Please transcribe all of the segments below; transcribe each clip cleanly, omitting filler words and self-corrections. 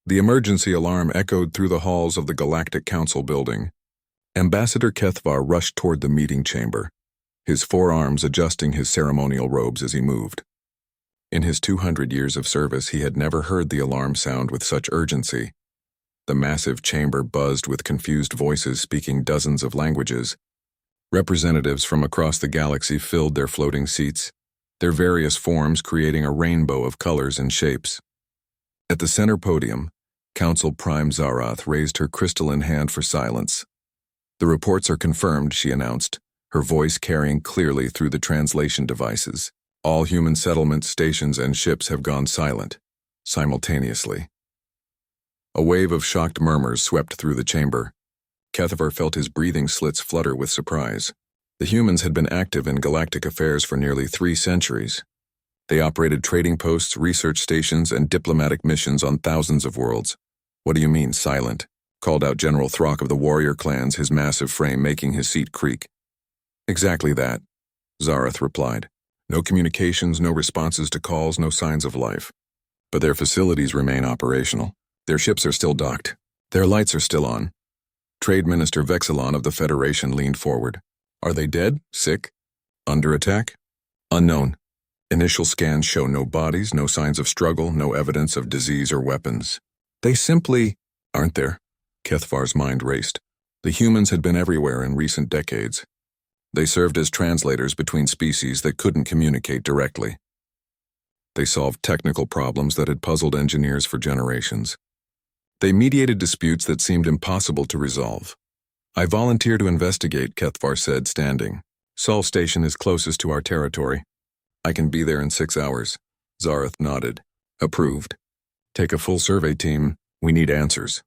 The emergency alarm echoed through the halls of the Galactic Council building. Ambassador Kethvar rushed toward the meeting chamber, his forearms adjusting his ceremonial robes as he moved. In his 200 years of service, he had never heard the alarm sound with such urgency. The massive chamber buzzed with confused voices speaking dozens of languages. Representatives from across the galaxy filled their floating seats, their various forms creating a rainbow of colors and shapes. At the center podium, Council Prime Zarath raised her crystalline hand for silence. "The reports are confirmed," she announced, her voice carrying clearly through the translation devices. "All human settlements, stations, and ships have gone silent, simultaneously." A wave of shocked murmurs swept through the chamber. Kethvar felt his breathing slits flutter with surprise. The humans had been active in galactic affairs for nearly 3 centuries. They operated trading posts, research stations, and diplomatic missions on thousands of worlds. "What do you mean, silent?" called out General Throck of the warrior clans, his massive frame making his seat creak. "Exactly that," Zarath replied. "No communications, no responses to calls, no signs of life. But their facilities remain operational. Their ships are still docked. Their lights are still on." Trade Minister Vexilon of the Federation leaned forward. "Are they dead? Sick? Under attack?" "Unknown. Initial scans show no bodies, no signs of struggle, no evidence of disease or weapons. They simply aren't there." Kethvar's mind raced. The humans had been everywhere in recent decades. They served as translators between species that couldn't communicate directly. They solved technical problems that had puzzled engineers for generations. They mediated disputes that seemed impossible to resolve. "I volunteer to investigate," Kethvar said, standing. "Sol Station is closest to our territory. I can be there in 6 hours." Zarath nodded. "Approved. Take a full survey team. We need answers."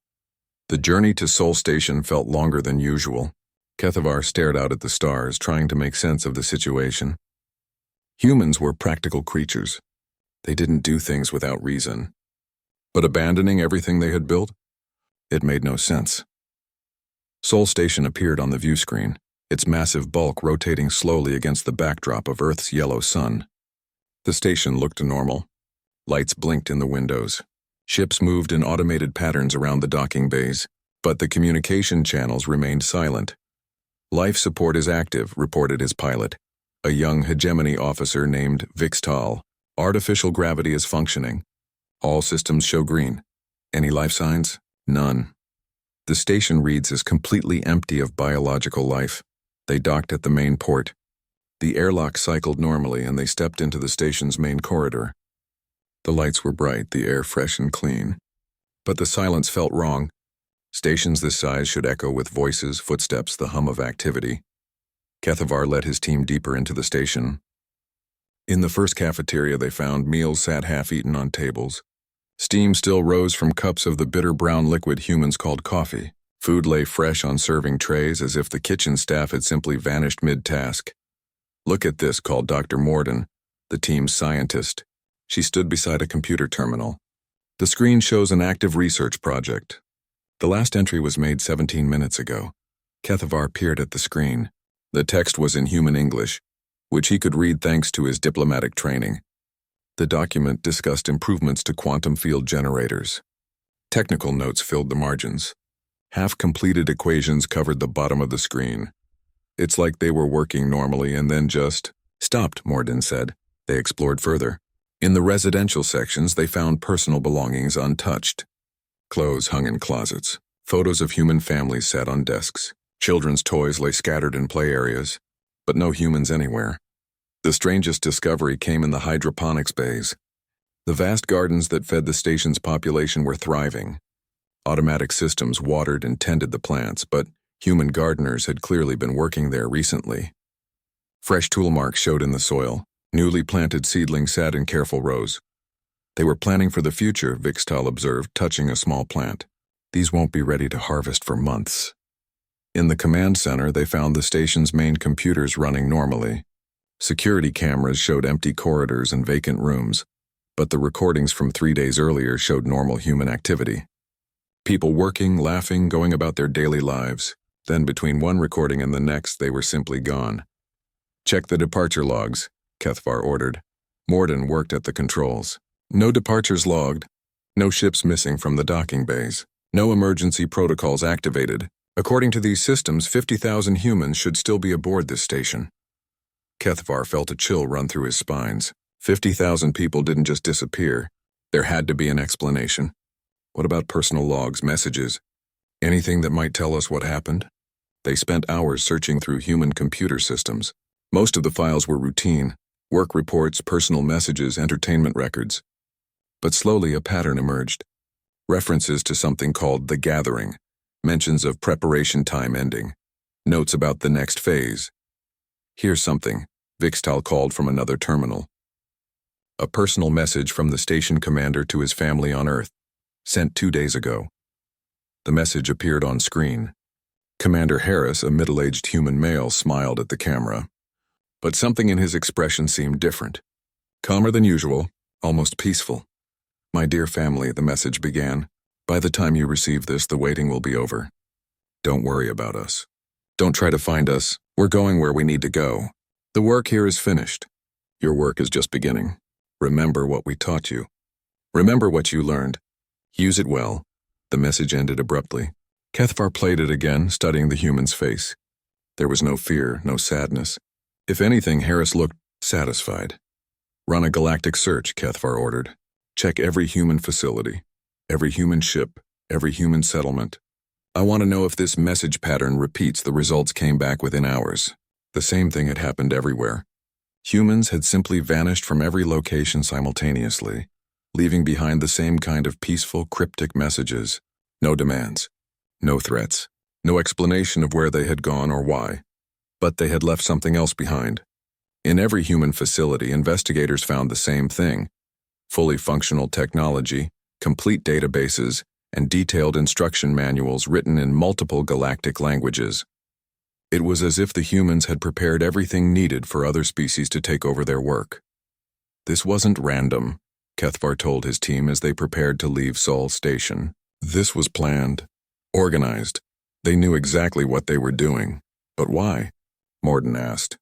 The journey to Sol Station felt longer than usual. Kethvar stared out at the stars, trying to make sense of the situation. Humans were practical creatures. They didn't do things without reason. But abandoning everything they had built? It made no sense. Sol Station appeared on the view screen, its massive bulk rotating slowly against the backdrop of Earth's yellow sun. The station looked normal. Lights blinked in the windows. Ships moved in automated patterns around the docking bays, but the communication channels remained silent. "Life support is active," reported his pilot, a young hegemony officer named Vixtal. "Artificial gravity is functioning. All systems show green. Any life signs? None." The station reads as completely empty of biological life. They docked at the main port. The airlock cycled normally and they stepped into the station's main corridor. The lights were bright, the air fresh and clean. But the silence felt wrong. Stations this size should echo with voices, footsteps, the hum of activity. Kethvar led his team deeper into the station. In the first cafeteria they found meals sat half-eaten on tables. Steam still rose from cups of the bitter brown liquid humans called coffee. Food lay fresh on serving trays as if the kitchen staff had simply vanished mid-task. "Look at this," called Dr. Morden, the team's scientist. She stood beside a computer terminal. "The screen shows an active research project. The last entry was made 17 minutes ago." Kethvar peered at the screen. The text was in human English, which he could read thanks to his diplomatic training. The document discussed improvements to quantum field generators. Technical notes filled the margins. Half-completed equations covered the bottom of the screen. "It's like they were working normally and then just stopped," Morden said. They explored further. In the residential sections, they found personal belongings untouched. Clothes hung in closets. Photos of human families sat on desks. Children's toys lay scattered in play areas, but no humans anywhere. The strangest discovery came in the hydroponics bays. The vast gardens that fed the station's population were thriving. Automatic systems watered and tended the plants, but human gardeners had clearly been working there recently. Fresh tool marks showed in the soil. Newly planted seedlings sat in careful rows. "They were planning for the future," Vixtal observed, touching a small plant. "These won't be ready to harvest for months." In the command center, they found the station's main computers running normally. Security cameras showed empty corridors and vacant rooms, but the recordings from 3 days earlier showed normal human activity. People working, laughing, going about their daily lives. Then between one recording and the next, they were simply gone. "Check the departure logs," Kethvar ordered. Morden worked at the controls. "No departures logged." No ships missing from the docking bays. No emergency protocols activated. According to these systems, 50,000 humans should still be aboard this station. Kethvar felt a chill run through his spines. 50,000 people didn't just disappear. There had to be an explanation. What about personal logs, messages? Anything that might tell us what happened? They spent hours searching through human computer systems. Most of the files were routine: work reports, personal messages, entertainment records. But slowly a pattern emerged. References to something called the Gathering, mentions of preparation time ending, notes about the next phase. Here's something, Vixtal called from another terminal. A personal message from the station commander to his family on Earth, sent 2 days ago. The message appeared on screen. Commander Harris, a middle-aged human male, smiled at the camera. But something in his expression seemed different. Calmer than usual, almost peaceful. "My dear family," the message began. "By the time you receive this, the waiting will be over. Don't worry about us. Don't try to find us. We're going where we need to go. The work here is finished. Your work is just beginning. Remember what we taught you. Remember what you learned. Use it well." The message ended abruptly. Kethvar played it again, studying the human's face. There was no fear, no sadness. If anything, Harris looked satisfied. "Run a galactic search," Kethvar ordered. "Check every human facility, every human ship, every human settlement. I want to know if this message pattern repeats." The results came back within hours. The same thing had happened everywhere. Humans had simply vanished from every location simultaneously, leaving behind the same kind of peaceful, cryptic messages. No demands, no threats, no explanation of where they had gone or why. But they had left something else behind. In every human facility, investigators found the same thing: fully functional technology, complete databases, and detailed instruction manuals written in multiple galactic languages. It was as if the humans had prepared everything needed for other species to take over their work. This wasn't random, Kethvar told his team as they prepared to leave Sol Station. This was planned, organized. They knew exactly what they were doing. But why? Morden asked.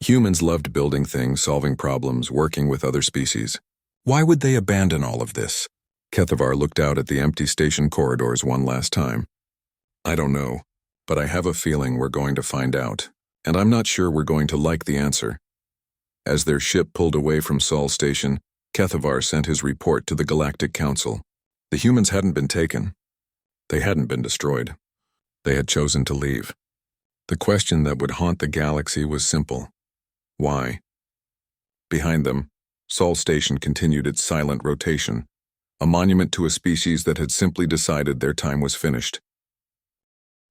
Humans loved building things, solving problems, working with other species. Why would they abandon all of this? Kethvar looked out at the empty station corridors one last time. I don't know, but I have a feeling we're going to find out, and I'm not sure we're going to like the answer. As their ship pulled away from Sol Station, Kethvar sent his report to the Galactic Council. The humans hadn't been taken. They hadn't been destroyed. They had chosen to leave. The question that would haunt the galaxy was simple. Why? Behind them, Sol Station continued its silent rotation, a monument to a species that had simply decided their time was finished.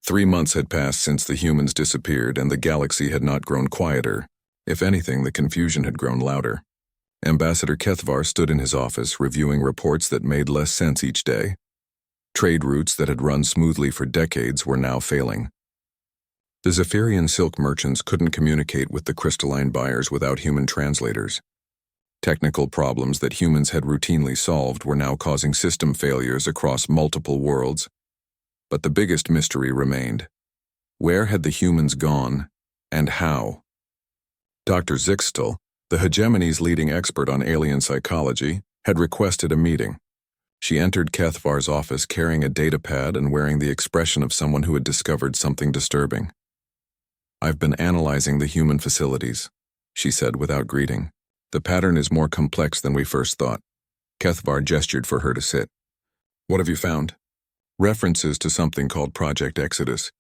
3 months had passed since the humans disappeared, and the galaxy had not grown quieter. If anything, the confusion had grown louder. Ambassador Kethvar stood in his office, reviewing reports that made less sense each day. Trade routes that had run smoothly for decades were now failing. The Zephyrian silk merchants couldn't communicate with the crystalline buyers without human translators. Technical problems that humans had routinely solved were now causing system failures across multiple worlds. But the biggest mystery remained. Where had the humans gone, and how? Dr. Zixtel, the hegemony's leading expert on alien psychology, had requested a meeting. She entered Kethvar's office carrying a datapad and wearing the expression of someone who had discovered something disturbing. I've been analyzing the human facilities, she said without greeting. The pattern is more complex than we first thought. Kethvar gestured for her to sit. What have you found? References to something called Project Exodus.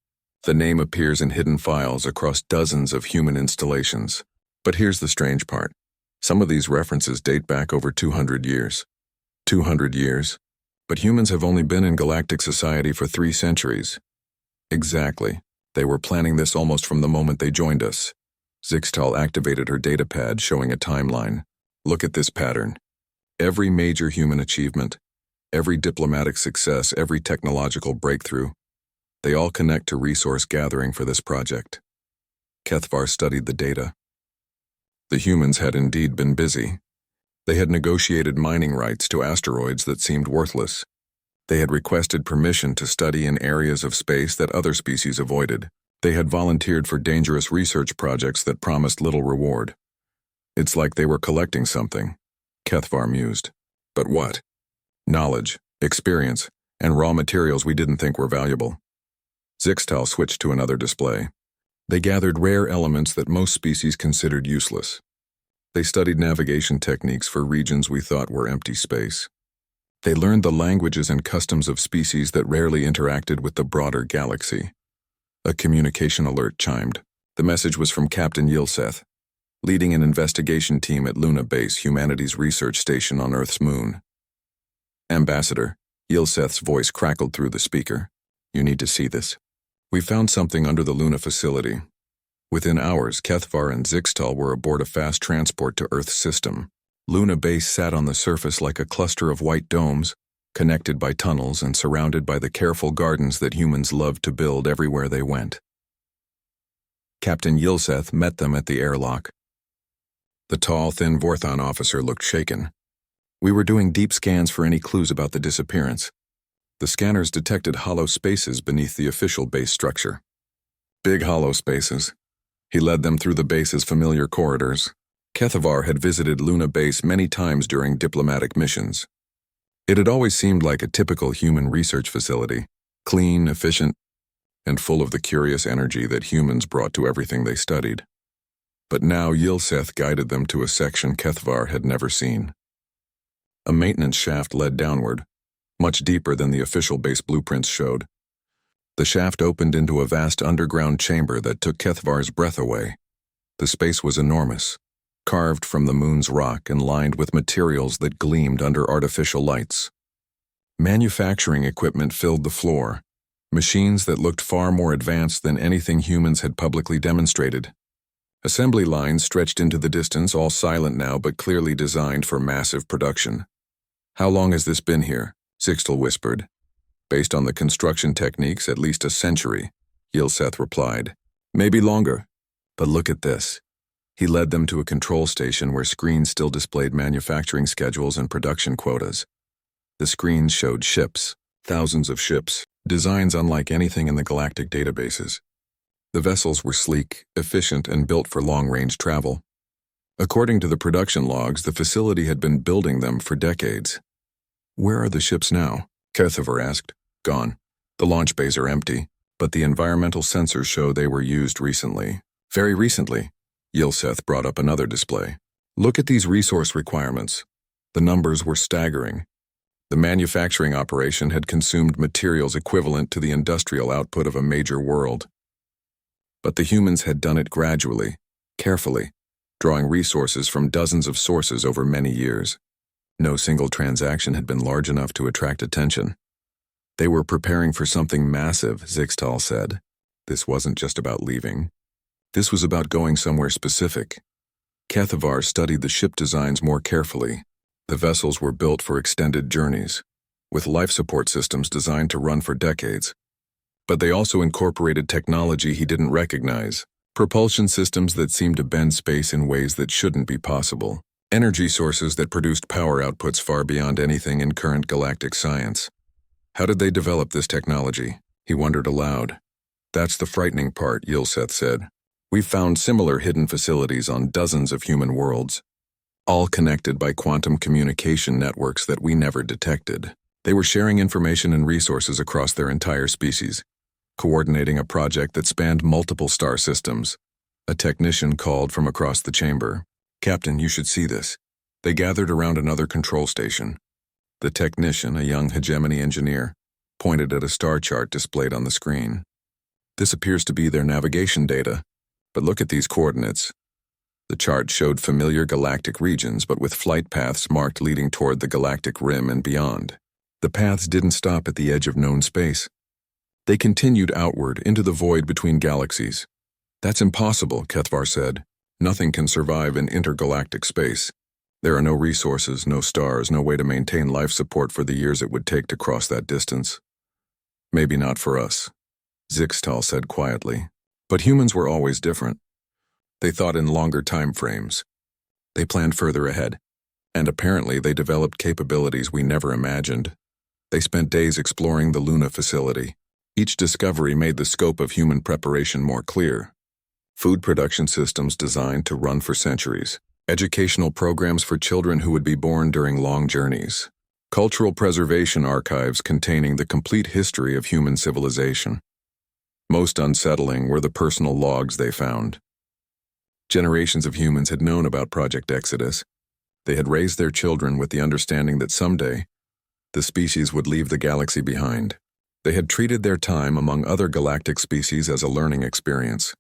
The name appears in hidden files across dozens of human installations. But here's the strange part. Some of these references date back over 200 years. 200 years? But humans have only been in galactic society for 3 centuries. Exactly. They were planning this almost from the moment they joined us. Zixtal activated her datapad, showing a timeline. Look at this pattern. Every major human achievement, every diplomatic success, every technological breakthrough, they all connect to resource gathering for this project. Kethvar studied the data. The humans had indeed been busy. They had negotiated mining rights to asteroids that seemed worthless. They had requested permission to study in areas of space that other species avoided. They had volunteered for dangerous research projects that promised little reward. It's like they were collecting something, Kethvar mused. But what? knowledge, experience, and raw materials we didn't think were valuable. Zixtal switched to another display. They gathered rare elements that most species considered useless. They studied navigation techniques for regions we thought were empty space. They learned the languages and customs of species that rarely interacted with the broader galaxy. A communication alert chimed. The message was from Captain Yilseth, leading an investigation team at Luna Base, humanities research station on Earth's moon. Ambassador, Yilseth's voice crackled through the speaker. You need to see this. We found something under the Luna facility. Within hours, Kethvar and Zixtal were aboard a fast transport to Earth's system. Luna Base sat on the surface like a cluster of white domes, connected by tunnels and surrounded by the careful gardens that humans loved to build everywhere they went. Captain Yilseth met them at the airlock. The tall, thin Vorthon officer looked shaken. We were doing deep scans for any clues about the disappearance. The scanners detected hollow spaces beneath the official base structure. Big hollow spaces. He led them through the base's familiar corridors. Kethvar had visited Luna Base many times during diplomatic missions. It had always seemed like a typical human research facility, clean, efficient, and full of the curious energy that humans brought to everything they studied. But now Yilseth guided them to a section Kethvar had never seen. A maintenance shaft led downward, much deeper than the official base blueprints showed. The shaft opened into a vast underground chamber that took Kethvar's breath away. The space was enormous, carved from the moon's rock and lined with materials that gleamed under artificial lights. Manufacturing equipment filled the floor, machines that looked far more advanced than anything humans had publicly demonstrated. Assembly lines stretched into the distance, all silent now but clearly designed for massive production. How long has this been here? Zixtal whispered. Based on the construction techniques, at least a century, Yilseth replied. Maybe longer. But look at this. He led them to a control station where screens still displayed manufacturing schedules and production quotas. The screens showed ships, thousands of ships, designs unlike anything in the galactic databases. The vessels were sleek, efficient, and built for long-range travel. According to the production logs, the facility had been building them for decades. Where are the ships now? Kethvar asked. Gone. The launch bays are empty, but the environmental sensors show they were used recently. Very recently. Yilseth brought up another display. Look at these resource requirements. The numbers were staggering. The manufacturing operation had consumed materials equivalent to the industrial output of a major world. But the humans had done it gradually, carefully, drawing resources from dozens of sources over many years. No single transaction had been large enough to attract attention. They were preparing for something massive, Zixtal said. This wasn't just about leaving. This was about going somewhere specific. Kethvar studied the ship designs more carefully. The vessels were built for extended journeys, with life support systems designed to run for decades. But they also incorporated technology he didn't recognize, propulsion systems that seemed to bend space in ways that shouldn't be possible, energy sources that produced power outputs far beyond anything in current galactic science. How did they develop this technology? He wondered aloud. That's the frightening part, Yilseth said. We've found similar hidden facilities on dozens of human worlds, all connected by quantum communication networks that we never detected. They were sharing information and resources across their entire species, coordinating a project that spanned multiple star systems. A technician called from across the chamber. Captain, you should see this. They gathered around another control station. The technician, a young hegemony engineer, pointed at a star chart displayed on the screen. This appears to be their navigation data. But look at these coordinates. The chart showed familiar galactic regions, but with flight paths marked leading toward the galactic rim and beyond. The paths didn't stop at the edge of known space. They continued outward into the void between galaxies. That's impossible, Kethvar said. Nothing can survive in intergalactic space. There are no resources, no stars, no way to maintain life support for the years it would take to cross that distance. Maybe not for us, Zixtal said quietly. But humans were always different. They thought in longer time frames. They planned further ahead. And apparently they developed capabilities we never imagined. They spent days exploring the Luna facility. Each discovery made the scope of human preparation more clear. Food production systems designed to run for centuries. Educational programs for children who would be born during long journeys. cultural preservation archives containing the complete history of human civilization. Most unsettling were the personal logs they found. Generations of humans had known about Project Exodus. They had raised their children with the understanding that someday, the species would leave the galaxy behind. They had treated their time among other galactic species as a learning experience,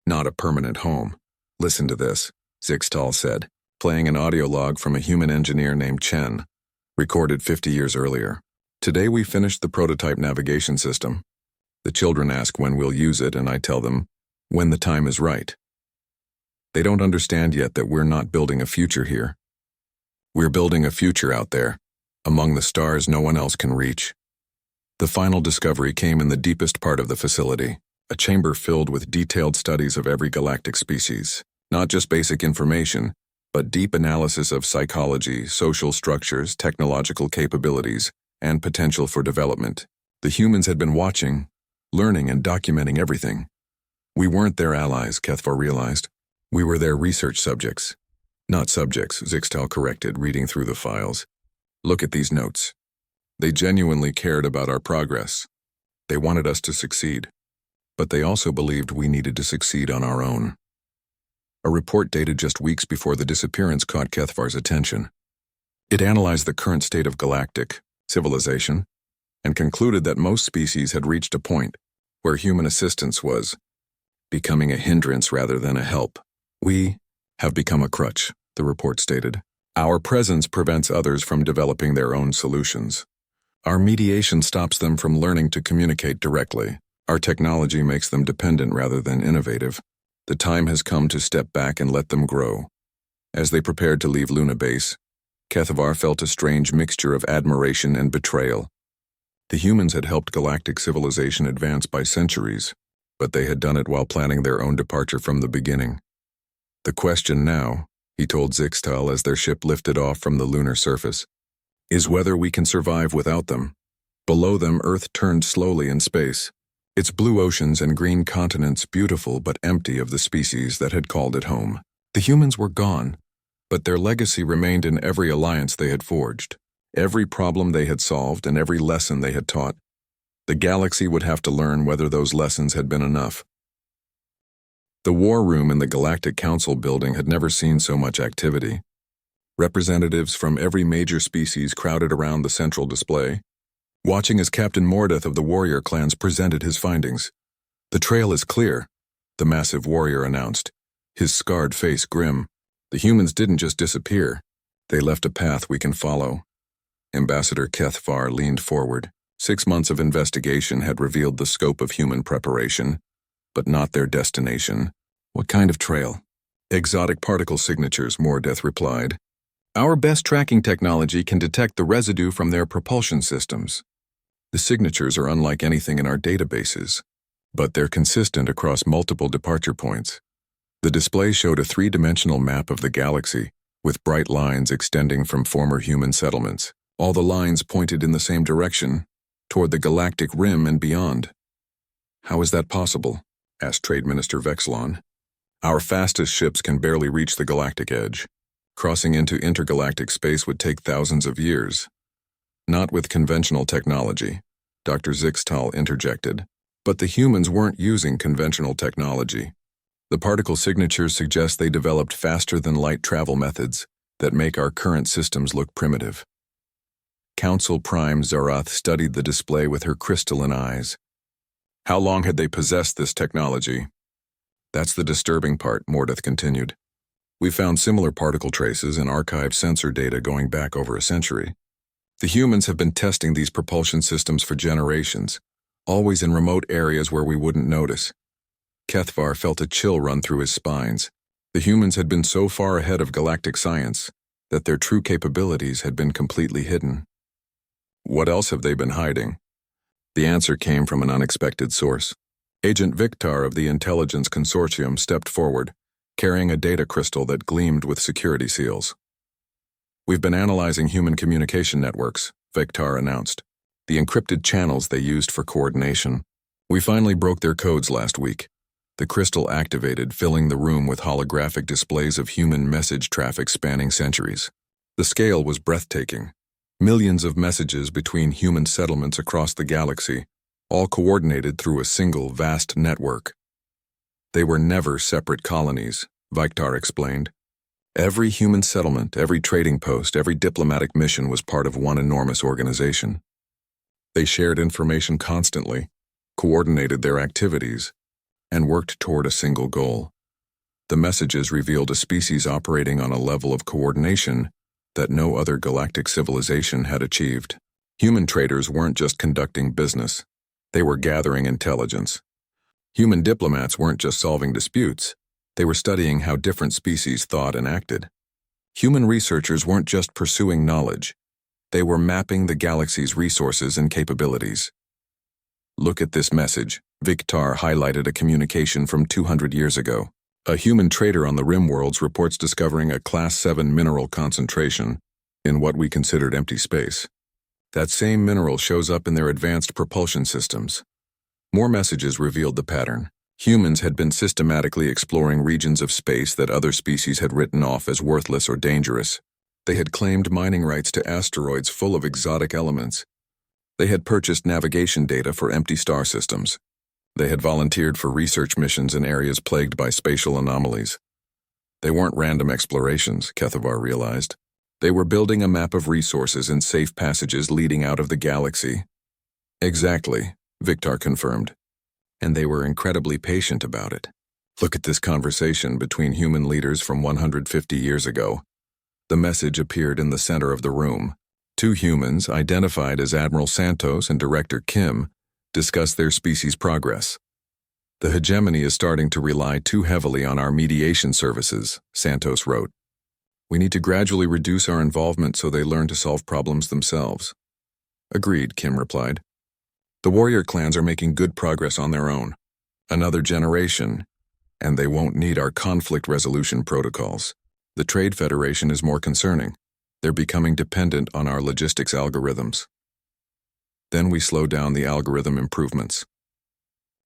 not a permanent home. "Listen to this," Zixtal said, playing an audio log from a human engineer named Chen, recorded 50 years earlier. "Today we finished the prototype navigation system. The children ask when we'll use it, and I tell them when the time is right. They don't understand yet that we're not building a future here. We're building a future out there, among the stars no one else can reach." The final discovery came in the deepest part of the facility, a chamber filled with detailed studies of every galactic species. Not just basic information, but deep analysis of psychology, social structures, technological capabilities, and potential for development. The humans had been watching, learning, and documenting everything. We weren't their allies, Kethvar realized. We were their research subjects. "Not subjects," Zixtal corrected, reading through the files. "Look at these notes. They genuinely cared about our progress. They wanted us to succeed. But they also believed we needed to succeed on our own." A report dated just weeks before the disappearance caught Kethvar's attention. It analyzed the current state of galactic civilization and concluded that most species had reached a point where human assistance was becoming a hindrance rather than a help. "We have become a crutch," the report stated. "Our presence prevents others from developing their own solutions. Our mediation stops them from learning to communicate directly. Our technology makes them dependent rather than innovative. The time has come to step back and let them grow." As they prepared to leave Luna Base, Kethvar felt a strange mixture of admiration and betrayal. The humans had helped galactic civilization advance by centuries, but they had done it while planning their own departure from the beginning. "The question now," he told Zixtal as their ship lifted off from the lunar surface, "is whether we can survive without them." Below them, Earth turned slowly in space, its blue oceans and green continents beautiful but empty of the species that had called it home. The humans were gone, but their legacy remained in every alliance they had forged, every problem they had solved, and every lesson they had taught. The galaxy would have to learn whether those lessons had been enough. The war room in the Galactic Council building had never seen so much activity. Representatives from every major species crowded around the central display, watching as Captain Mordeth of the warrior clans presented his findings. "The trail is clear," the massive warrior announced, his scarred face grim. "The humans didn't just disappear. They left a path we can follow." Ambassador Kethvar leaned forward. 6 months of investigation had revealed the scope of human preparation, but not their destination. "What kind of trail?" "Exotic particle signatures," Mordeth replied. "Our best tracking technology can detect the residue from their propulsion systems. The signatures are unlike anything in our databases, but they're consistent across multiple departure points." The display showed a 3-dimensional map of the galaxy, with bright lines extending from former human settlements. All the lines pointed in the same direction, toward the galactic rim and beyond. "How is that possible?" asked Trade Minister Vexlon. "Our fastest ships can barely reach the galactic edge. Crossing into intergalactic space would take thousands of years." "Not with conventional technology," Dr. Zixtal interjected. "But the humans weren't using conventional technology. The particle signatures suggest they developed faster-than-light travel methods that make our current systems look primitive." Council Prime Zarath studied the display with her crystalline eyes. "How long had they possessed this technology?" "That's the disturbing part," Mordeth continued. "We found similar particle traces and archived sensor data going back over a century. The humans have been testing these propulsion systems for generations, always in remote areas where we wouldn't notice." Kethvar felt a chill run through his spines. The humans had been so far ahead of galactic science that their true capabilities had been completely hidden. "What else have they been hiding?" The answer came from an unexpected source. Agent Victar of the Intelligence Consortium stepped forward, carrying a data crystal that gleamed with security seals. "We've been analyzing human communication networks," Victar announced, "the encrypted channels they used for coordination. We finally broke their codes last week." The crystal activated, filling the room with holographic displays of human message traffic spanning centuries. The scale was breathtaking. Millions of messages between human settlements across the galaxy, all coordinated through a single vast network. They were never separate colonies, Viktar explained. Every human settlement, every trading post, every diplomatic mission was part of one enormous organization. They shared information constantly, coordinated their activities, and worked toward a single goal. The messages revealed a species operating on a level of coordination that no other galactic civilization had achieved. Human traders weren't just conducting business, they were gathering intelligence. Human diplomats weren't just solving disputes, they were studying how different species thought and acted. Human researchers weren't just pursuing knowledge, they were mapping the galaxy's resources and capabilities. Look at this message. Viktar highlighted a communication from 200 years ago. A human trader on the Rim Worlds reports discovering a Class 7 mineral concentration in what we considered empty space. That same mineral shows up in their advanced propulsion systems. More messages revealed the pattern. Humans had been systematically exploring regions of space that other species had written off as worthless or dangerous. They had claimed mining rights to asteroids full of exotic elements. They had purchased navigation data for empty star systems. They had volunteered for research missions in areas plagued by spatial anomalies. They weren't random explorations, Kethavar realized. They were building a map of resources and safe passages leading out of the galaxy. Exactly, Viktar confirmed. And they were incredibly patient about it. Look at this conversation between human leaders from 150 years ago. The message appeared in the center of the room. Two humans, identified as Admiral Santos and Director Kim, discuss their species' progress. The hegemony is starting to rely too heavily on our mediation services, Santos wrote. We need to gradually reduce our involvement so they learn to solve problems themselves. Agreed, Kim replied. The warrior clans are making good progress on their own. Another generation, and they won't need our conflict resolution protocols. The Trade Federation is more concerning. They're becoming dependent on our logistics algorithms. Then we slow down the algorithm improvements.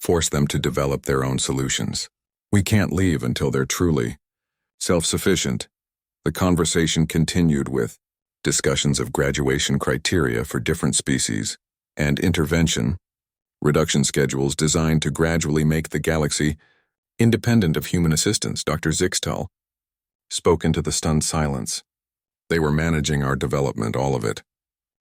Force them to develop their own solutions. We can't leave until they're truly self-sufficient. The conversation continued with discussions of graduation criteria for different species and intervention, reduction schedules designed to gradually make the galaxy independent of human assistance. Dr. Zixtal spoke into the stunned silence. They were managing our development, all of it.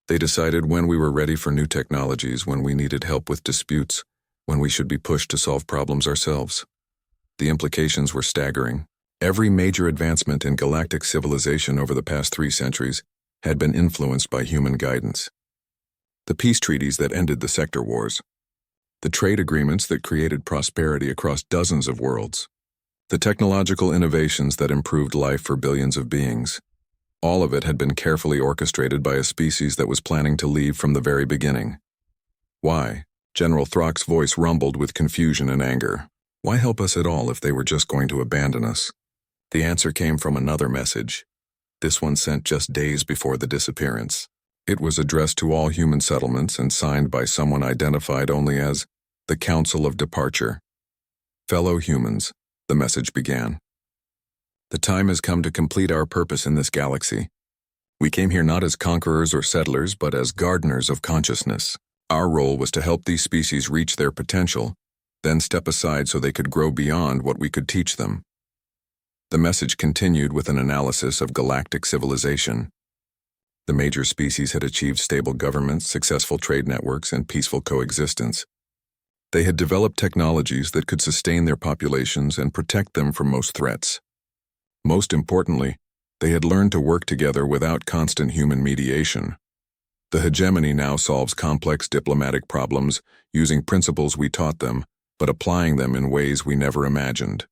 They decided when we were ready for new technologies, when we needed help with disputes, when we should be pushed to solve problems ourselves. The implications were staggering. Every major advancement in galactic civilization over the past 3 centuries had been influenced by human guidance. The peace treaties that ended the sector wars, the trade agreements that created prosperity across dozens of worlds, the technological innovations that improved life for billions of beings. All of it had been carefully orchestrated by a species that was planning to leave from the very beginning. Why? General Throck's voice rumbled with confusion and anger. Why help us at all if they were just going to abandon us? The answer came from another message, this one sent just days before the disappearance. It was addressed to all human settlements and signed by someone identified only as the Council of Departure. Fellow humans, the message began. The time has come to complete our purpose in this galaxy. We came here not as conquerors or settlers, but as gardeners of consciousness. Our role was to help these species reach their potential, then step aside so they could grow beyond what we could teach them. The message continued with an analysis of galactic civilization. The major species had achieved stable governments, successful trade networks, and peaceful coexistence. They had developed technologies that could sustain their populations and protect them from most threats. Most importantly, they had learned to work together without constant human mediation. The hegemony now solves complex diplomatic problems using principles we taught them, but applying them in ways we never imagined.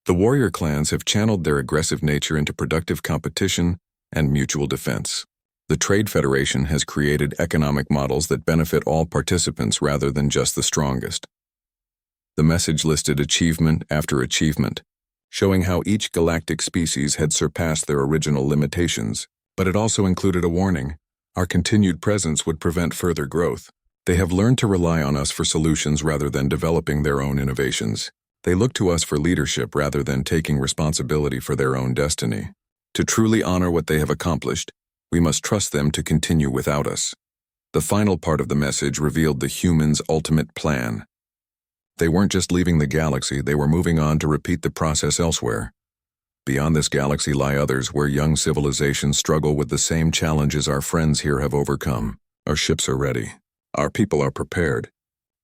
The warrior clans have channeled their aggressive nature into productive competition and mutual defense. The Trade Federation has created economic models that benefit all participants rather than just the strongest. The message listed achievement after achievement, showing how each galactic species had surpassed their original limitations, but it also included a warning. Our continued presence would prevent further growth. They have learned to rely on us for solutions rather than developing their own innovations. They look to us for leadership rather than taking responsibility for their own destiny. To truly honor what they have accomplished, We must trust them to continue without us. The final part of the message revealed the humans' ultimate plan. They weren't just leaving the galaxy, they were moving on to repeat the process elsewhere. Beyond this galaxy lie others where young civilizations struggle with the same challenges our friends here have overcome. Our ships are ready. Our people are prepared.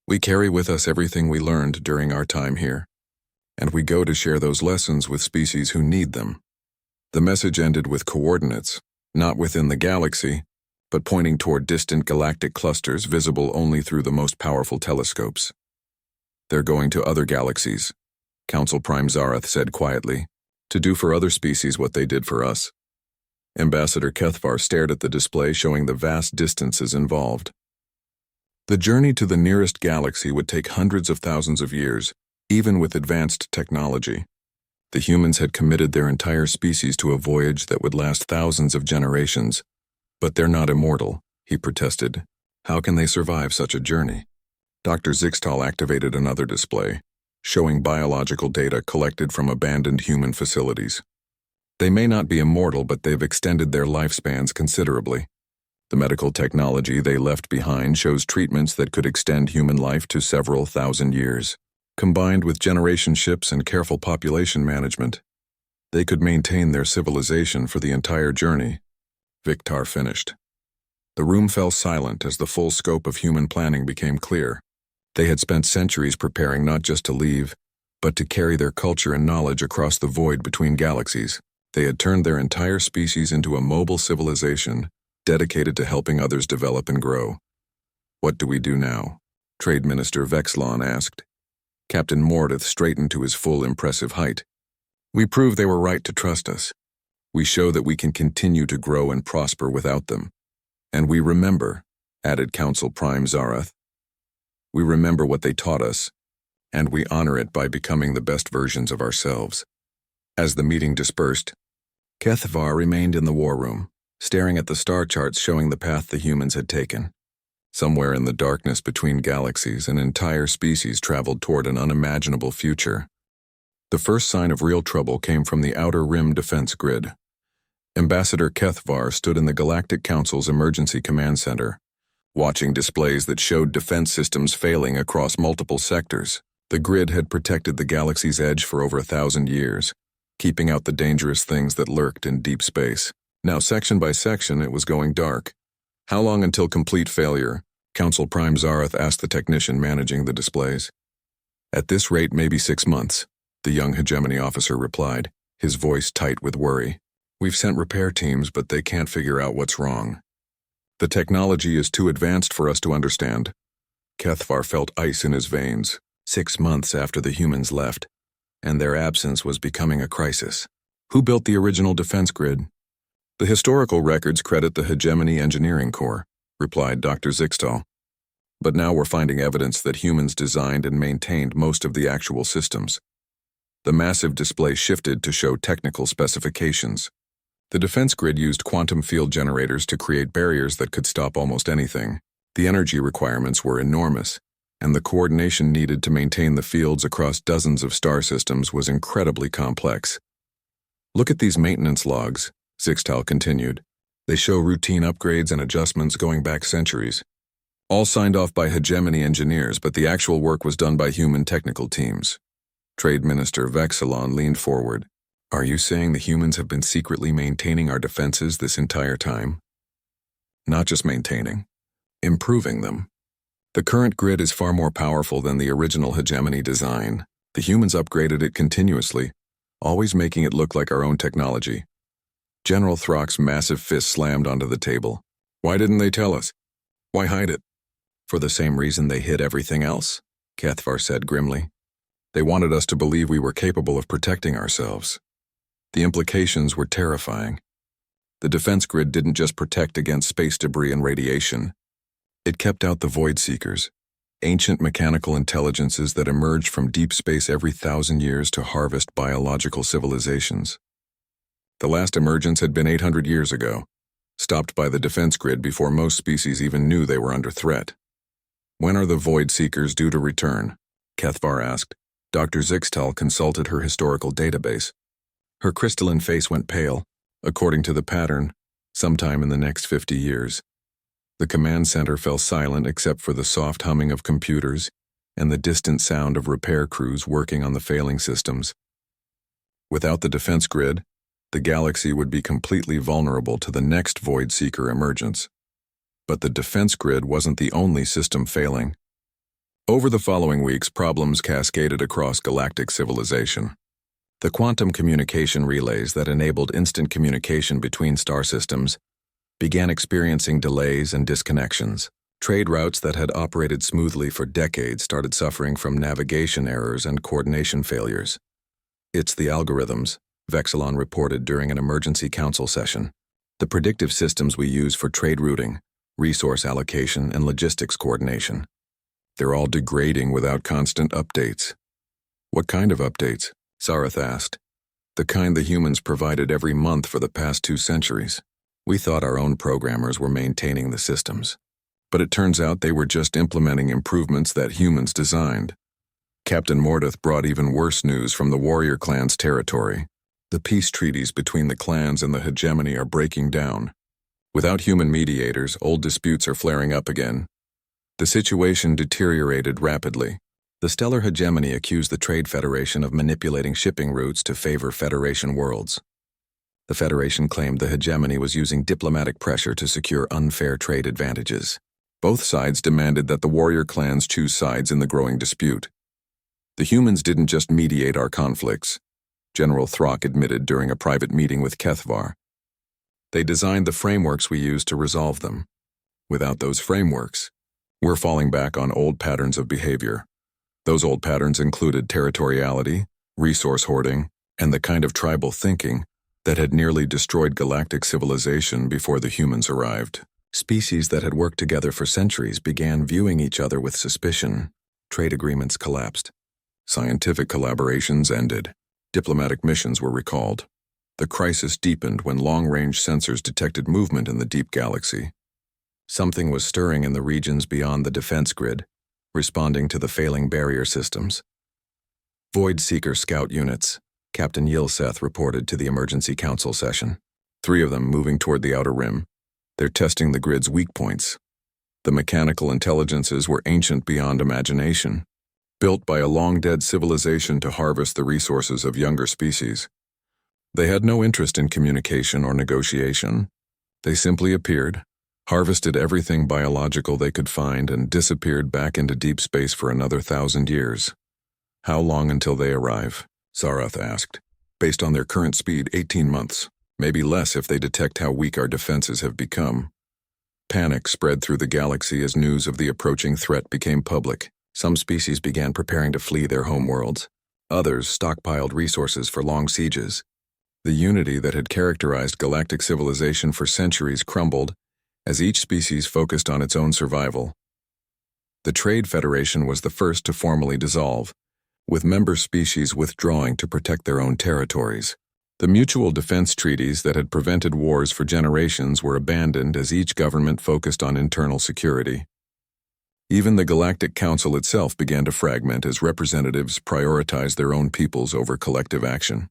We carry with us everything we learned during our time here, and we go to share those lessons with species who need them. The message ended with coordinates, not within the galaxy, but pointing toward distant galactic clusters visible only through the most powerful telescopes. They're going to other galaxies, Council Prime Zarath said quietly, to do for other species what they did for us. Ambassador Kethvar stared at the display showing the vast distances involved. The journey to the nearest galaxy would take hundreds of thousands of years, even with advanced technology. The humans had committed their entire species to a voyage that would last thousands of generations. But they're not immortal, he protested. How can they survive such a journey? Dr. Zixtal activated another display, showing biological data collected from abandoned human facilities. They may not be immortal, but they've extended their lifespans considerably. The medical technology they left behind shows treatments that could extend human life to several thousand years. Combined with generation ships and careful population management, they could maintain their civilization for the entire journey. Victar finished. The room fell silent as the full scope of human planning became clear. They had spent centuries preparing not just to leave, but to carry their culture and knowledge across the void between galaxies. They had turned their entire species into a mobile civilization, dedicated to helping others develop and grow. What do we do now? Trade Minister Vexlon asked. Captain Mordeth straightened to his full impressive height. We prove they were right to trust us. We show that we can continue to grow and prosper without them. And we remember, added Council Prime Zarath. We remember what they taught us, and we honor it by becoming the best versions of ourselves. As the meeting dispersed, Kethvar remained in the war room, staring at the star charts showing the path the humans had taken. Somewhere in the darkness between galaxies, an entire species traveled toward an unimaginable future. The first sign of real trouble came from the Outer Rim defense grid. Ambassador Kethvar stood in the Galactic Council's Emergency Command Center, watching displays that showed defense systems failing across multiple sectors. The grid had protected the galaxy's edge for over 1,000 years, keeping out the dangerous things that lurked in deep space. Now, section by section, it was going dark. How long until complete failure? Council Prime Zarath asked the technician managing the displays. At this rate, maybe 6 months, the young hegemony officer replied, his voice tight with worry. We've sent repair teams, but they can't figure out what's wrong. The technology is too advanced for us to understand. Kethvar felt ice in his veins. 6 months after the humans left, and their absence was becoming a crisis. Who built the original defense grid? The historical records credit the Hegemony Engineering Corps, replied Dr. Zixtal. But now we're finding evidence that humans designed and maintained most of the actual systems. The massive display shifted to show technical specifications. The defense grid used quantum field generators to create barriers that could stop almost anything. The energy requirements were enormous, and the coordination needed to maintain the fields across dozens of star systems was incredibly complex. Look at these maintenance logs, Zixtal continued. They show routine upgrades and adjustments going back centuries. All signed off by hegemony engineers, but the actual work was done by human technical teams. Trade Minister Vexilon leaned forward. Are you saying the humans have been secretly maintaining our defenses this entire time? Not just maintaining, improving them. The current grid is far more powerful than the original hegemony design. The humans upgraded it continuously, always making it look like our own technology. General Throck's massive fist slammed onto the table. Why didn't they tell us? Why hide it? For the same reason they hid everything else, Kethvar said grimly. They wanted us to believe we were capable of protecting ourselves. The implications were terrifying. The defense grid didn't just protect against space debris and radiation. It kept out the void seekers, ancient mechanical intelligences that emerged from deep space every 1,000 years to harvest biological civilizations. The last emergence had been 800 years ago, stopped by the defense grid before most species even knew they were under threat. When are the void seekers due to return? Kethvar asked. Dr. Zixtal consulted her historical database. Her crystalline face went pale. According to the pattern, sometime in the next 50 years. The command center fell silent except for the soft humming of computers and the distant sound of repair crews working on the failing systems. Without the defense grid, the galaxy would be completely vulnerable to the next Void Seeker emergence. But the defense grid wasn't the only system failing. Over the following weeks, problems cascaded across galactic civilization. The quantum communication relays that enabled instant communication between star systems began experiencing delays and disconnections. Trade routes that had operated smoothly for decades started suffering from navigation errors and coordination failures. "It's the algorithms," Vexilon reported during an emergency council session. "The predictive systems we use for trade routing, resource allocation, and logistics coordination. They're all degrading without constant updates." "What kind of updates?" Sarath asked. "The kind the humans provided every month for the past 2 centuries. We thought our own programmers were maintaining the systems. But it turns out they were just implementing improvements that humans designed." Captain Mordeth brought even worse news from the warrior clan's territory. "The peace treaties between the clans and the hegemony are breaking down. Without human mediators, old disputes are flaring up again." The situation deteriorated rapidly. The stellar hegemony accused the Trade Federation of manipulating shipping routes to favor Federation worlds. The Federation claimed the hegemony was using diplomatic pressure to secure unfair trade advantages. Both sides demanded that the warrior clans choose sides in the growing dispute. "The humans didn't just mediate our conflicts," General Throck admitted during a private meeting with Kethvar. "They designed the frameworks we use to resolve them. Without those frameworks, we're falling back on old patterns of behavior. Those old patterns included territoriality, resource hoarding, and the kind of tribal thinking that had nearly destroyed galactic civilization before the humans arrived. Species that had worked together for centuries began viewing each other with suspicion. Trade agreements collapsed. Scientific collaborations ended. Diplomatic missions were recalled. The crisis deepened when long-range sensors detected movement in the deep galaxy. Something was stirring in the regions beyond the defense grid, responding to the failing barrier systems. "Void Seeker scout units," Captain Yilseth reported to the emergency council session. 3 of them moving toward the outer rim. They're testing the grid's weak points. The mechanical intelligences were ancient beyond imagination, built by a long-dead civilization to harvest the resources of younger species. They had no interest in communication or negotiation. They simply appeared, harvested everything biological they could find, and disappeared back into deep space for another 1,000 years. "How long until they arrive?" Sarath asked. "Based on their current speed, 18 months. Maybe less if they detect how weak our defenses have become." Panic spread through the galaxy as news of the approaching threat became public. Some species began preparing to flee their homeworlds. Others stockpiled resources for long sieges. The unity that had characterized galactic civilization for centuries crumbled as each species focused on its own survival. The Trade Federation was the first to formally dissolve, with member species withdrawing to protect their own territories. The mutual defense treaties that had prevented wars for generations were abandoned as each government focused on internal security. Even the Galactic Council itself began to fragment as representatives prioritized their own peoples over collective action.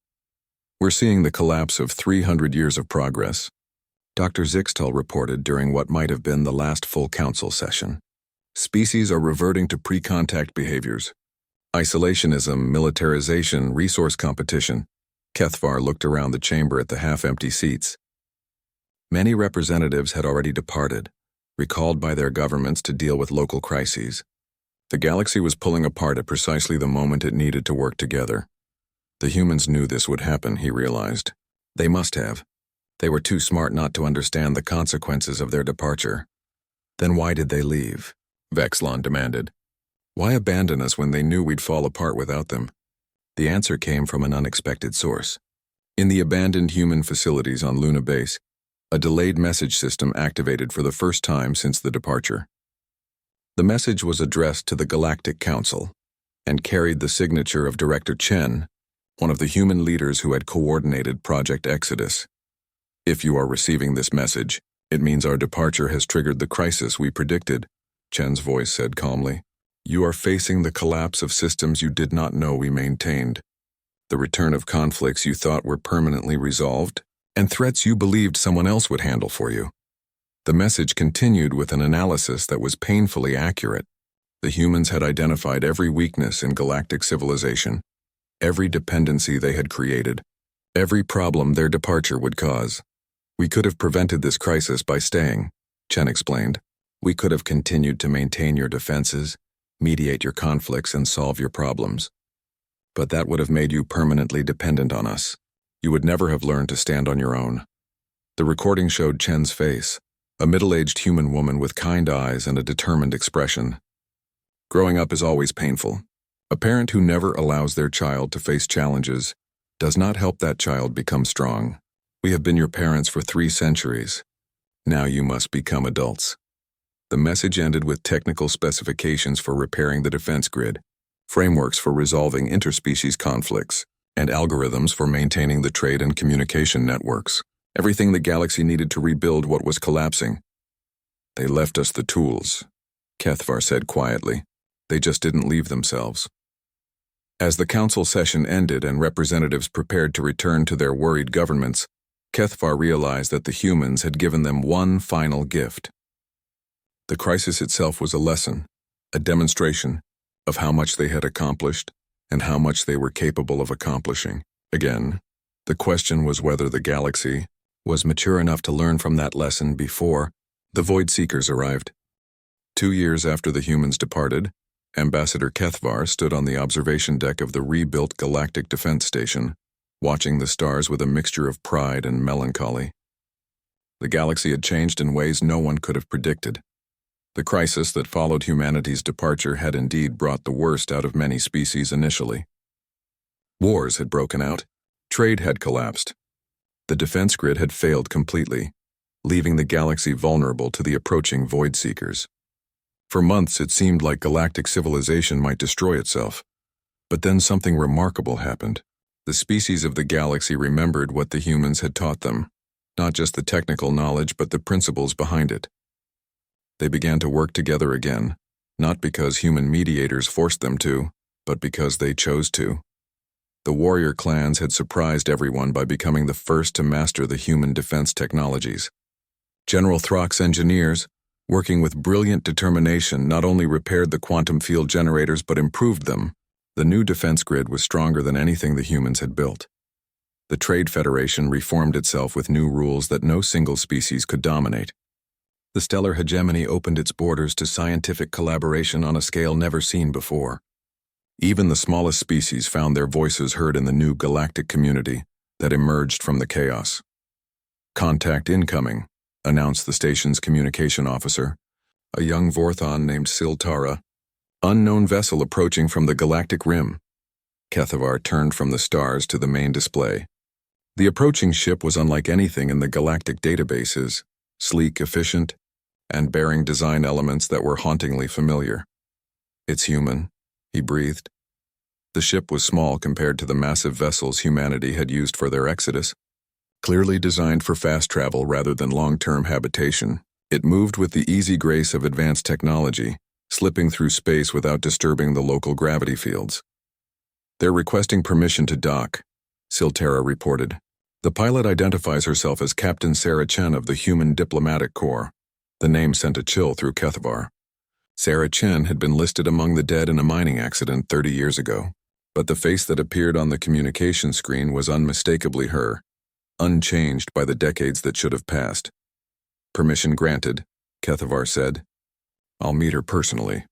"We're seeing the collapse of 300 years of progress," Dr. Zixtel reported during what might have been the last full council session. "Species are reverting to pre-contact behaviors. Isolationism, militarization, resource competition." Kethvar looked around the chamber at the half-empty seats. Many representatives had already departed, recalled by their governments to deal with local crises. The galaxy was pulling apart at precisely the moment it needed to work together. The humans knew this would happen, he realized. They must have. They were too smart not to understand the consequences of their departure. Then why did they leave? Vexilon demanded. Why abandon us when they knew we'd fall apart without them? The answer came from an unexpected source. In the abandoned human facilities on Luna Base, a delayed message system activated for the first time since the departure. The message was addressed to the Galactic Council and carried the signature of Director Chen, one of the human leaders who had coordinated Project Exodus. If you are receiving this message, it means our departure has triggered the crisis we predicted, Chen's voice said calmly. You are facing the collapse of systems you did not know we maintained. The return of conflicts you thought were permanently resolved and threats you believed someone else would handle for you. The message continued with an analysis that was painfully accurate. The humans had identified every weakness in galactic civilization, every dependency they had created, every problem their departure would cause. We could have prevented this crisis by staying, Chen explained. We could have continued to maintain your defenses, mediate your conflicts, and solve your problems. But that would have made you permanently dependent on us. You would never have learned to stand on your own. The recording showed Chen's face, a middle-aged human woman with kind eyes and a determined expression. Growing up is always painful. A parent who never allows their child to face challenges does not help that child become strong. We have been your parents for 3 centuries. Now you must become adults. The message ended with technical specifications for repairing the defense grid, frameworks for resolving interspecies conflicts, and algorithms for maintaining the trade and communication networks. Everything the galaxy needed to rebuild what was collapsing. They left us the tools, Kethvar said quietly. They just didn't leave themselves. As the council session ended and representatives prepared to return to their worried governments, Kethvar realized that the humans had given them one final gift. The crisis itself was a lesson, a demonstration of how much they had accomplished and how much they were capable of accomplishing. Again, the question was whether the galaxy was mature enough to learn from that lesson before the Void Seekers arrived. 2 years after the humans departed, Ambassador Kethvar stood on the observation deck of the rebuilt Galactic Defense Station, watching the stars with a mixture of pride and melancholy. The galaxy had changed in ways no one could have predicted. The crisis that followed humanity's departure had indeed brought the worst out of many species initially. Wars had broken out. Trade had collapsed. The defense grid had failed completely, leaving the galaxy vulnerable to the approaching Void Seekers. For months it seemed like galactic civilization might destroy itself. But then something remarkable happened. The species of the galaxy remembered what the humans had taught them, not just the technical knowledge but the principles behind it. They began to work together again, not because human mediators forced them to, but because they chose to. The warrior clans had surprised everyone by becoming the first to master the human defense technologies. General Throck's engineers, working with brilliant determination, not only repaired the quantum field generators but improved them. The new defense grid was stronger than anything the humans had built. The Trade Federation reformed itself with new rules that no single species could dominate. The stellar hegemony opened its borders to scientific collaboration on a scale never seen before. Even the smallest species found their voices heard in the new galactic community that emerged from the chaos. "Contact incoming," announced the station's communication officer, a young Vorthon named Siltara. "Unknown vessel approaching from the galactic rim." Kethvar turned from the stars to the main display. The approaching ship was unlike anything in the galactic databases, sleek, efficient, and bearing design elements that were hauntingly familiar. "It's human," he breathed. The ship was small compared to the massive vessels humanity had used for their exodus. Clearly designed for fast travel rather than long-term habitation, it moved with the easy grace of advanced technology, slipping through space without disturbing the local gravity fields. "They're requesting permission to dock," Siltara reported. The pilot identifies herself as Captain Sarah Chen of the Human Diplomatic Corps. The name sent a chill through Kethvar. Sarah Chen had been listed among the dead in a mining accident 30 years ago, but the face that appeared on the communication screen was unmistakably her, unchanged by the decades that should have passed. "Permission granted," Kethvar said. "I'll meet her personally."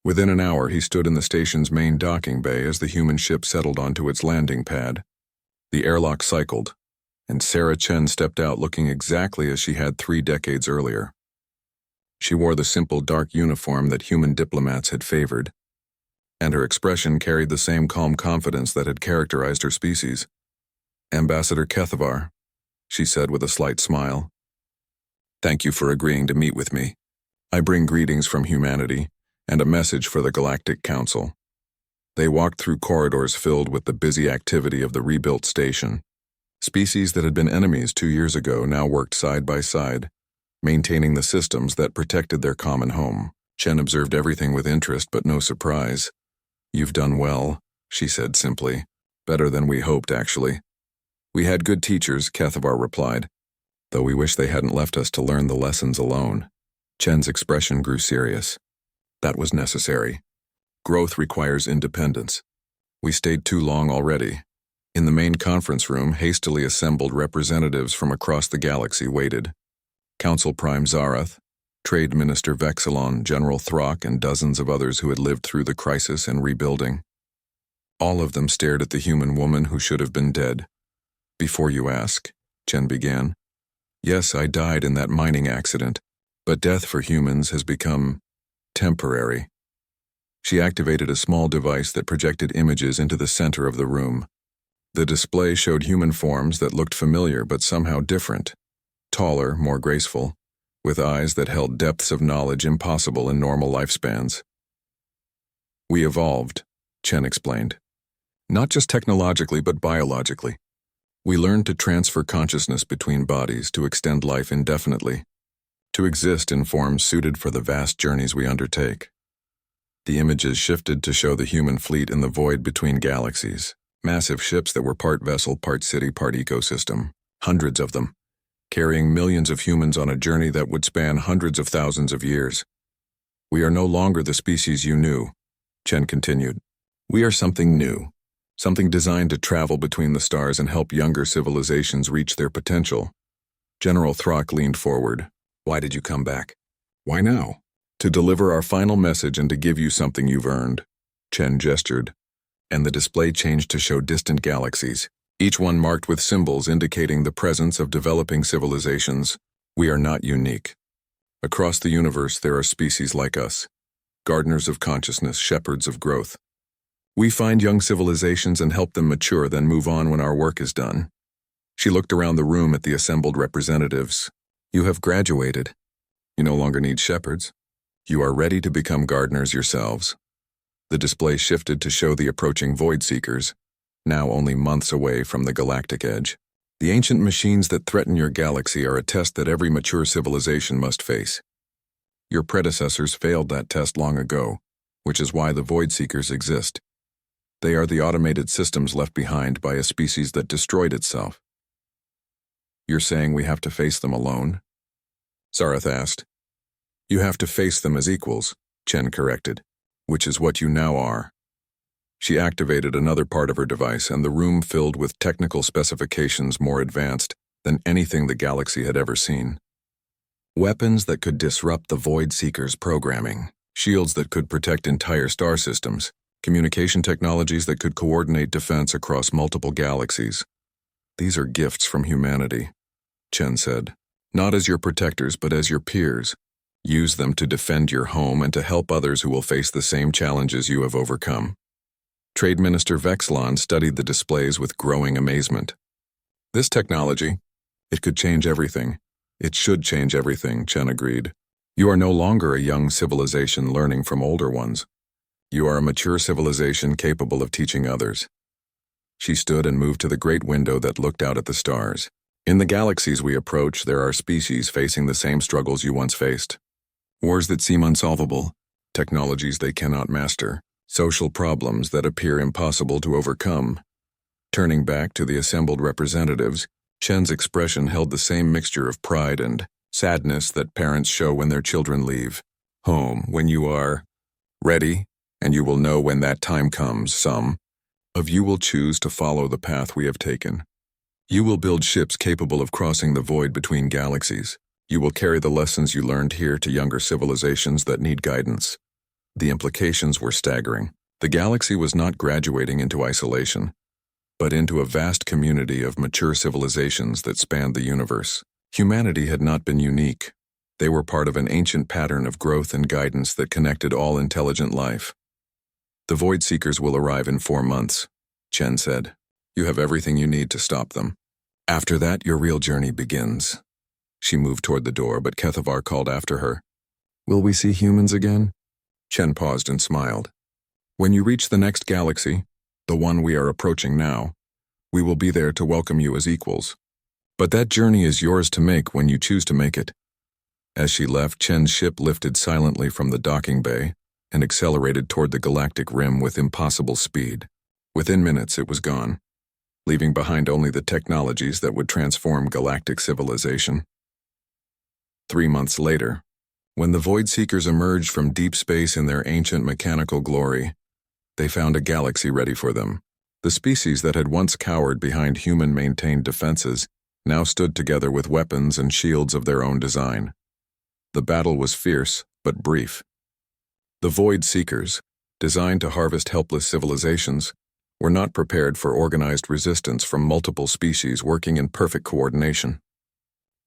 Within an hour, he stood in the station's main docking bay as the human ship settled onto its landing pad. The airlock cycled, and Sarah Chen stepped out looking exactly as she had 3 decades earlier. She wore the simple dark uniform that human diplomats had favored, and her expression carried the same calm confidence that had characterized her species. "Ambassador Kethvar," she said with a slight smile. "Thank you for agreeing to meet with me. I bring greetings from humanity and a message for the Galactic Council." They walked through corridors filled with the busy activity of the rebuilt station. Species that had been enemies 2 years ago now worked side by side, maintaining the systems that protected their common home. Chen observed everything with interest but no surprise. "You've done well," she said simply. "Better than we hoped, actually." We had good teachers, Kethavar replied, though we wish they hadn't left us to learn the lessons alone. Chen's expression grew serious. That was necessary. Growth requires independence. We stayed too long already. In the main conference room, hastily assembled representatives from across the galaxy waited. Council Prime Zarath, Trade Minister Vexilon, General Throck, and dozens of others who had lived through the crisis and rebuilding. All of them stared at the human woman who should have been dead. Before you ask, Chen began. Yes, I died in that mining accident, but death for humans has become temporary. She activated a small device that projected images into the center of the room. The display showed human forms that looked familiar but somehow different, taller, more graceful, with eyes that held depths of knowledge impossible in normal lifespans. We evolved, Chen explained. Not just technologically, but biologically. We learned to transfer consciousness between bodies to extend life indefinitely, to exist in forms suited for the vast journeys we undertake. The images shifted to show the human fleet in the void between galaxies, massive ships that were part vessel, part city, part ecosystem, hundreds of them, carrying millions of humans on a journey that would span hundreds of thousands of years. We are no longer the species you knew, Chen continued. We are something new, something designed to travel between the stars and help younger civilizations reach their potential. General Throck leaned forward. Why did you come back? Why now? To deliver our final message and to give you something you've earned. Chen gestured, and the display changed to show distant galaxies, each one marked with symbols indicating the presence of developing civilizations. We are not unique. Across the universe there are species like us, gardeners of consciousness, shepherds of growth. We find young civilizations and help them mature, then move on when our work is done. She looked around the room at the assembled representatives. You have graduated. You no longer need shepherds. You are ready to become gardeners yourselves. The display shifted to show the approaching Void Seekers, now only months away from the galactic edge. The ancient machines that threaten your galaxy are a test that every mature civilization must face. Your predecessors failed that test long ago, which is why the Void Seekers exist. They are the automated systems left behind by a species that destroyed itself. You're saying we have to face them alone? Zarath asked. You have to face them as equals, Chen corrected, which is what you now are. She activated another part of her device, and the room filled with technical specifications more advanced than anything the galaxy had ever seen. Weapons that could disrupt the Void Seekers' programming, shields that could protect entire star systems, communication technologies that could coordinate defense across multiple galaxies. These are gifts from humanity, Chen said. Not as your protectors, but as your peers. Use them to defend your home and to help others who will face the same challenges you have overcome. Trade Minister Vexilon studied the displays with growing amazement. This technology, it could change everything. It should change everything, Chen agreed. You are no longer a young civilization learning from older ones. You are a mature civilization capable of teaching others. She stood and moved to the great window that looked out at the stars. In the galaxies we approach, there are species facing the same struggles you once faced. Wars that seem unsolvable, technologies they cannot master, social problems that appear impossible to overcome. Turning back to the assembled representatives, Chen's expression held the same mixture of pride and sadness that parents show when their children leave home. When you are ready, and you will know when that time comes, some of you will choose to follow the path we have taken. You will build ships capable of crossing the void between galaxies. You will carry the lessons you learned here to younger civilizations that need guidance. The implications were staggering. The galaxy was not graduating into isolation, but into a vast community of mature civilizations that spanned the universe. Humanity had not been unique. They were part of an ancient pattern of growth and guidance that connected all intelligent life. The Void Seekers will arrive in 4 months, Chen said. You have everything you need to stop them. After that, your real journey begins. She moved toward the door, but Kethavar called after her. Will we see humans again? Chen paused and smiled. When you reach the next galaxy, the one we are approaching now, we will be there to welcome you as equals. But that journey is yours to make when you choose to make it. As she left, Chen's ship lifted silently from the docking bay and accelerated toward the galactic rim with impossible speed. Within minutes, it was gone. leaving behind only the technologies that would transform galactic civilization. 3 months later, when the Void Seekers emerged from deep space in their ancient mechanical glory, they found a galaxy ready for them. The species that had once cowered behind human-maintained defenses now stood together with weapons and shields of their own design. The battle was fierce, but brief. The Void Seekers, designed to harvest helpless civilizations, were not prepared for organized resistance from multiple species working in perfect coordination.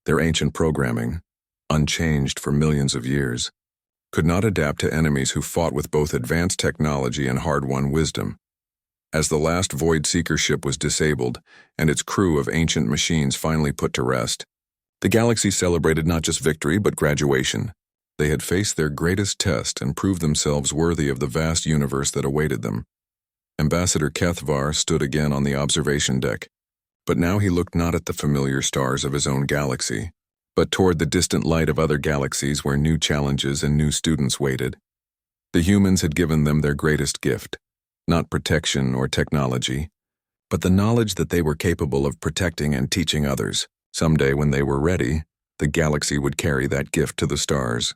Their ancient programming, unchanged for millions of years, could not adapt to enemies who fought with both advanced technology and hard-won wisdom. As the last Void Seeker ship was disabled and its crew of ancient machines finally put to rest, the galaxy celebrated not just victory but graduation. They had faced their greatest test and proved themselves worthy of the vast universe that awaited them. Ambassador Kethvar stood again on the observation deck, but now he looked not at the familiar stars of his own galaxy, but toward the distant light of other galaxies where new challenges and new students waited. The humans had given them their greatest gift, not protection or technology, but the knowledge that they were capable of protecting and teaching others. Someday when they were ready, the galaxy would carry that gift to the stars.